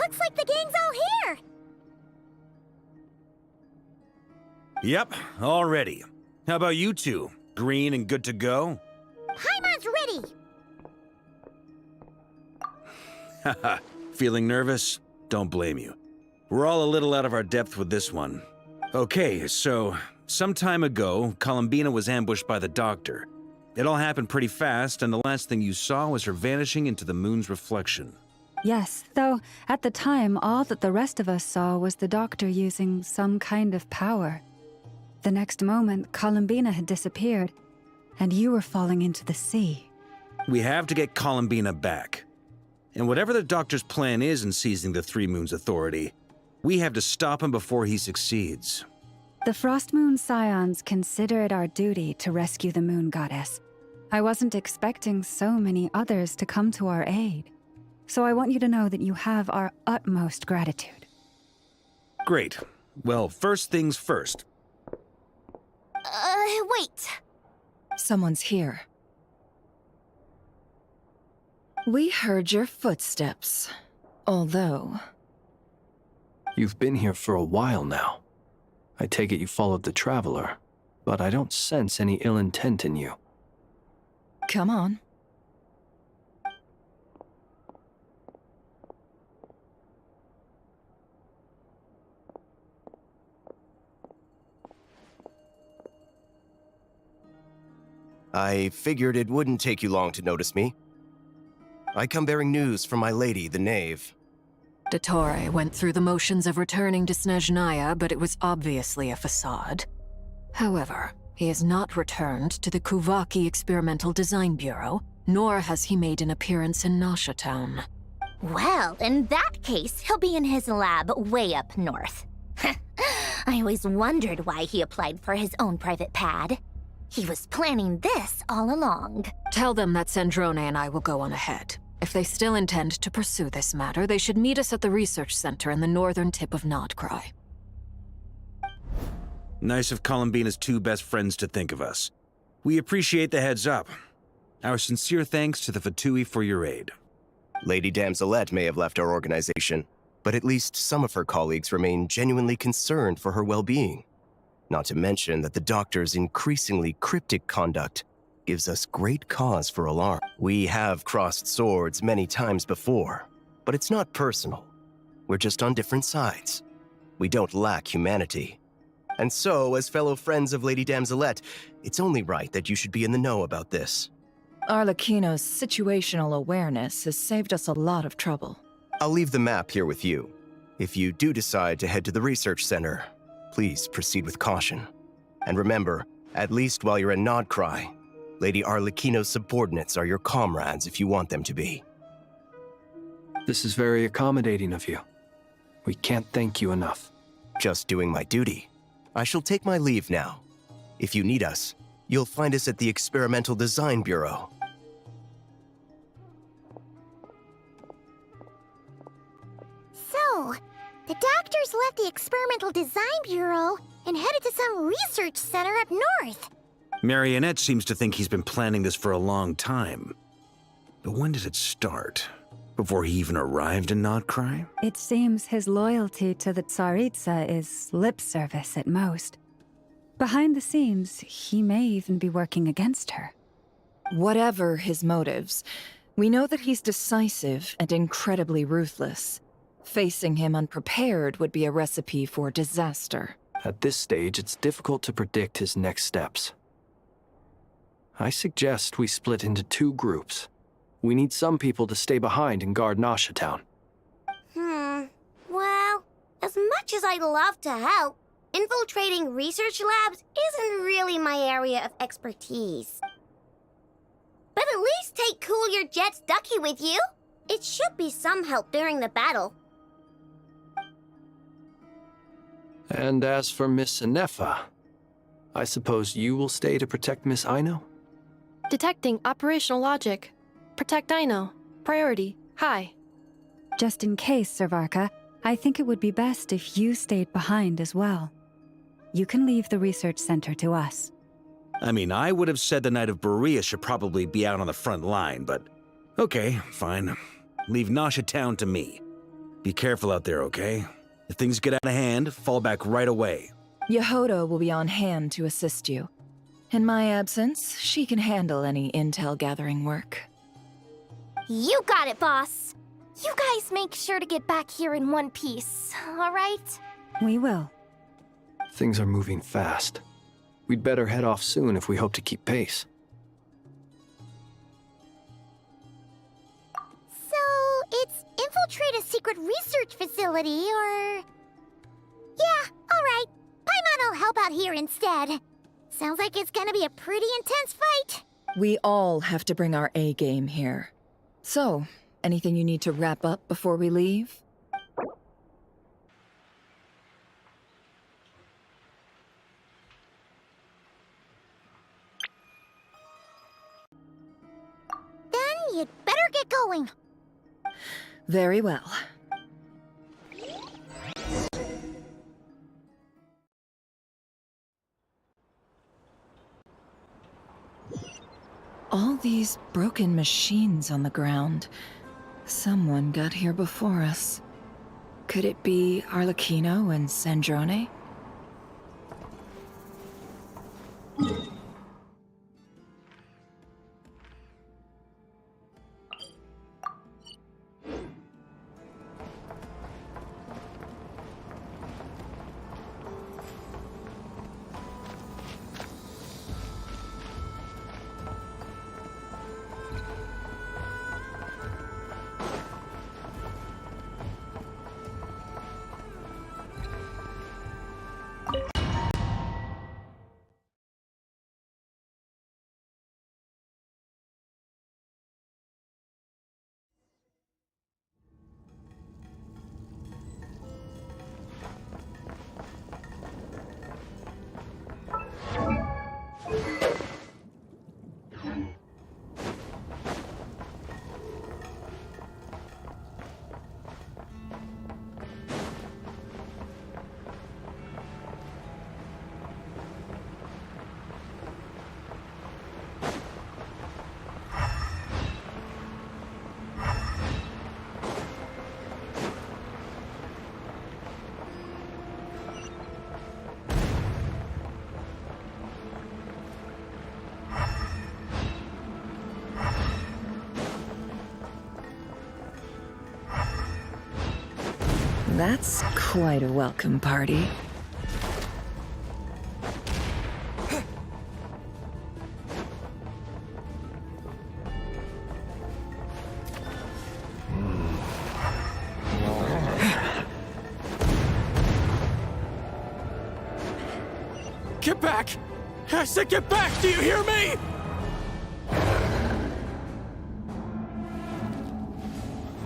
Looks like the gang's all here! Yep, all ready. How about you two? Green and good to go? Paimon's ready! Haha, feeling nervous? Don't blame you. We're all a little out of our depth with this one. Okay, so, some time ago, Columbina was ambushed by the Doctor. It all happened pretty fast, and the last thing you saw was her vanishing into the moon's reflection. Yes, though at the time, all that the rest of us saw was the Doctor using some kind of power. The next moment, Columbina had disappeared, and you were falling into the sea. We have to get Columbina back. And whatever the Doctor's plan is in seizing the Three Moons Authority, we have to stop him before he succeeds. The Frost Moon Scions consider it our duty to rescue the Moon Goddess. I wasn't expecting so many others to come to our aid. So I want you to know that you have our utmost gratitude. Great. Well, first things first. Wait. Someone's here. We heard your footsteps, although... You've been here for a while now. I take it you followed the Traveler, but I don't sense any ill intent in you. Come on. I figured it wouldn't take you long to notice me. I come bearing news from my lady, the Knave. Dottore went through the motions of returning to Snezhnaya, but it was obviously a facade. However, he has not returned to the Kuvaki Experimental Design Bureau, nor has he made an appearance in Nasha Town. Well, in that case, he'll be in his lab way up north. I always wondered why he applied for his own private pad. He was planning this all along. Tell them that Sandrone and I will go on ahead. If they still intend to pursue this matter, they should meet us at the research center in the northern tip of Krai. Nice of Columbina's two best friends to think of us. We appreciate the heads up. Our sincere thanks to the Fatui for your aid. Lady Damselette may have left our organization, but at least some of her colleagues remain genuinely concerned for her well-being. Not to mention that the Doctor's increasingly cryptic conduct gives us great cause for alarm. We have crossed swords many times before, but it's not personal. We're just on different sides. We don't lack humanity. And so, as fellow friends of Lady Damselette, it's only right that you should be in the know about this. Arlecchino's situational awareness has saved us a lot of trouble. I'll leave the map here with you. If you do decide to head to the research center, please proceed with caution. And remember, at least while you're in Krai, Lady Arlecchino's subordinates are your comrades if you want them to be. This is very accommodating of you. We can't thank you enough. Just doing my duty. I shall take my leave now. If you need us, you'll find us at the Experimental Design Bureau. So, the Doctors left the Experimental Design Bureau and headed to some research center up north. Marionette seems to think he's been planning this for a long time. But when did it start? Before he even arrived in Krai? It seems his loyalty to the Tsaritsa is lip service at most. Behind the scenes, he may even be working against her. Whatever his motives, we know that he's decisive and incredibly ruthless. Facing him unprepared would be a recipe for disaster. At this stage, it's difficult to predict his next steps. I suggest we split into two groups. We need some people to stay behind and guard Nasha Town. Well, as much as I'd love to help, Infiltrating research labs isn't really my area of expertise. But at least take Cool Your Jet's Ducky with you. It should be some help during the battle. And as for Miss Inefa, I suppose you will stay to protect Miss Aino? Detecting operational logic. Protect Aino. Priority. High. Just in case, Servarka, I think it would be best if you stayed behind as well. You can leave the research center to us. I mean, I would have said the Knight of Berea should probably be out on the front line, but okay, fine. Leave Nasha Town to me. Be careful out there, okay? If things get out of hand, fall back right away. Yehoda will be on hand to assist you. In my absence, she can handle any intel gathering work. You got it, boss. You guys make sure to get back here in one piece, all right? We will. Things are moving fast. We'd better head off soon if we hope to keep pace. So, it's infiltrate a secret research facility, or... Yeah, alright. Paimon will help out here instead. Sounds like it's gonna be a pretty intense fight. We all have to bring our A game here. So, anything you need to wrap up before we leave? Then you'd better get going. Very well. All these broken machines on the ground. Someone got here before us. Could it be Arlecchino and Sandrone? That's quite a welcome party. Get back! I said get back! Do you hear me?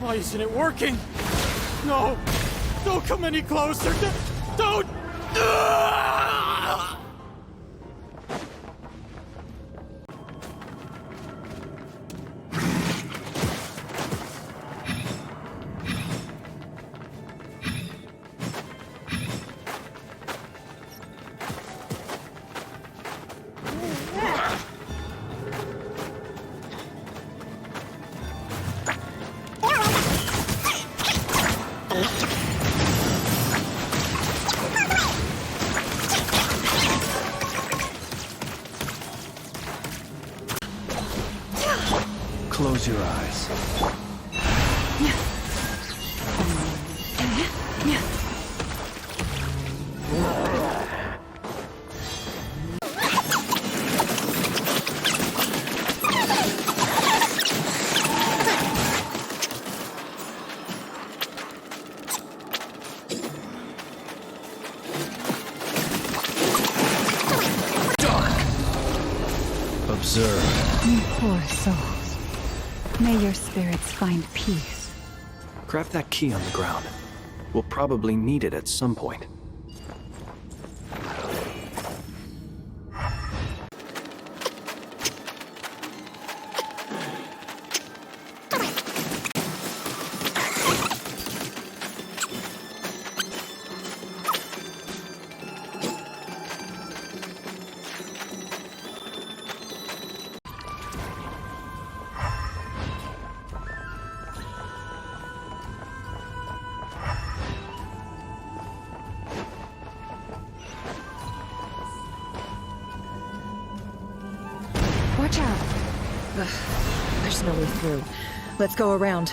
Why isn't it working? No! Don't come any closer! Don't! Close your eyes. Observe. Poor souls. May your spirits find peace. Grab that key on the ground. We'll probably need it at some point. Watch out. Ugh, there's no way through. Let's go around.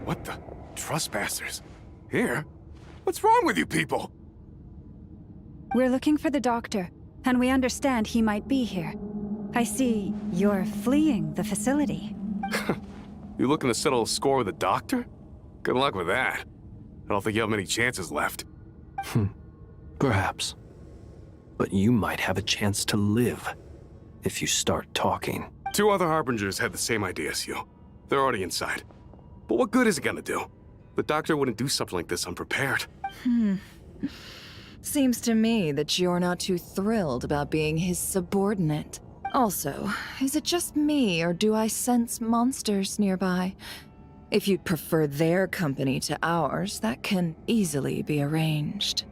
What the? Trespassers? Here? What's wrong with you people? We're looking for the doctor, and we understand he might be here. I see you're fleeing the facility. You looking to settle a score with a doctor? Good luck with that. I don't think you have many chances left. Perhaps. But you might have a chance to live if you start talking. 2 other Harbingers had the same idea as you. They're already inside. But what good is it gonna do? The doctor wouldn't do something like this unprepared. Seems to me that you're not too thrilled about being his subordinate. Also, is it just me, or do I sense monsters nearby? If you'd prefer their company to ours, that can easily be arranged.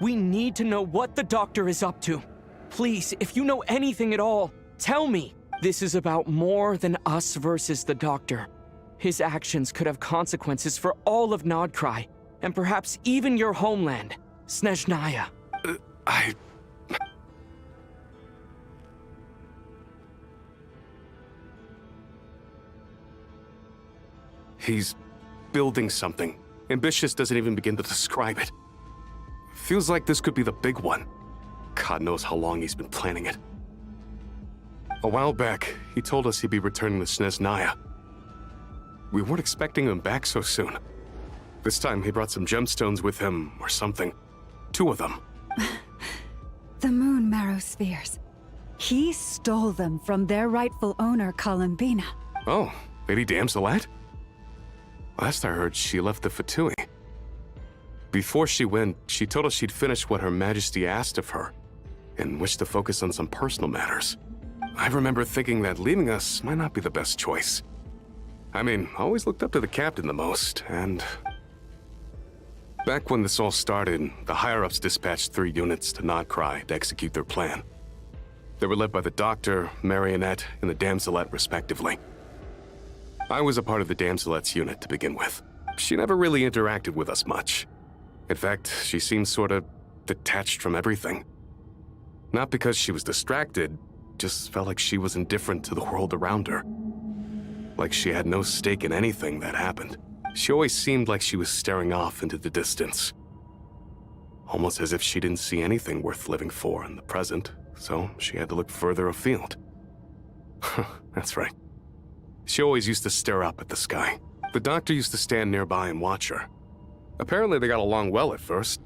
We need to know what the doctor is up to. Please, if you know anything at all, tell me. This is about more than us versus the doctor. His actions could have consequences for all of Krai, and perhaps even your homeland, Snezhnaya. He's building something. Ambitious doesn't even begin to describe it. Feels like this could be the big one. God knows how long he's been planning it. A while back, he told us he'd be returning to Snezhnaya. We weren't expecting him back so soon. This time he brought some gemstones with him, or something. 2 of them. The moon marrow spheres. He stole them from their rightful owner, Columbina. Oh, Lady Damselette? Last I heard, she left the Fatui. Before she went, she told us she'd finished what Her Majesty asked of her, and wished to focus on some personal matters. I remember thinking that leaving us might not be the best choice. I mean, I always looked up to the captain the most, and... Back when this all started, the higher-ups dispatched 3 units to Krai to execute their plan. They were led by the Doctor, Marionette, and the Damselette, respectively. I was a part of the Damselette's unit to begin with. She never really interacted with us much. In fact, she seemed sort of detached from everything. Not because she was distracted, just felt like she was indifferent to the world around her. Like she had no stake in anything that happened. She always seemed like she was staring off into the distance. Almost as if she didn't see anything worth living for in the present, so she had to look further afield. That's right. She always used to stare up at the sky. The Doctor used to stand nearby and watch her. Apparently they got along well at first,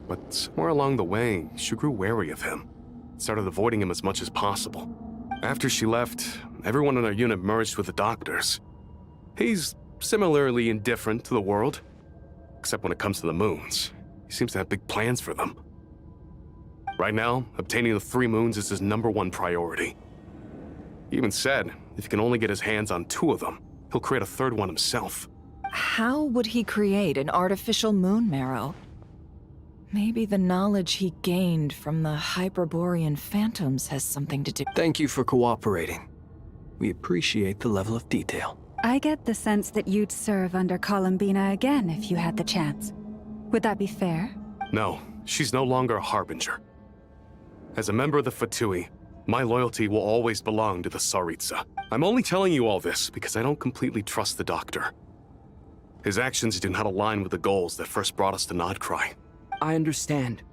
but somewhere along the way, she grew wary of him. Started avoiding him as much as possible. After she left, everyone in our unit merged with the Doctor's. He's similarly indifferent to the world, except when it comes to the moons. He seems to have big plans for them. Right now, obtaining the 3 moons is his #1 priority. He even said if he can only get his hands on 2 of them, he'll create a 3rd one himself. how would he create an artificial moon marrow? Maybe the knowledge he gained from the Hyperborean phantoms has something to do. Thank you for cooperating. We appreciate the level of detail. I get the sense that you'd serve under Columbina again if you had the chance. Would that be fair? No, she's no longer a Harbinger. As a member of the Fatui, my loyalty will always belong to the Tsaritsa. I'm only telling you all this because I don't completely trust the Doctor. His actions do not align with the goals that first brought us to Krai. I understand.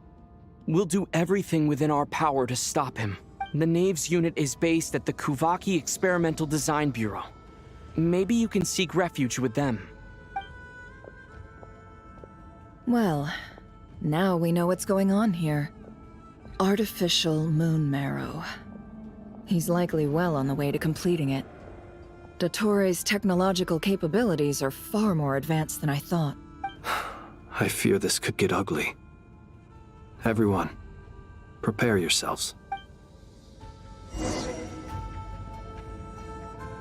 We'll do everything within our power to stop him. The Knaves unit is based at the Kuvaki Experimental Design Bureau. Maybe you can seek refuge with them. Well, now we know what's going on here. Artificial moon marrow. He's likely well on the way to completing it. Dottore's technological capabilities are far more advanced than I thought. I fear this could get ugly. Everyone, prepare yourselves.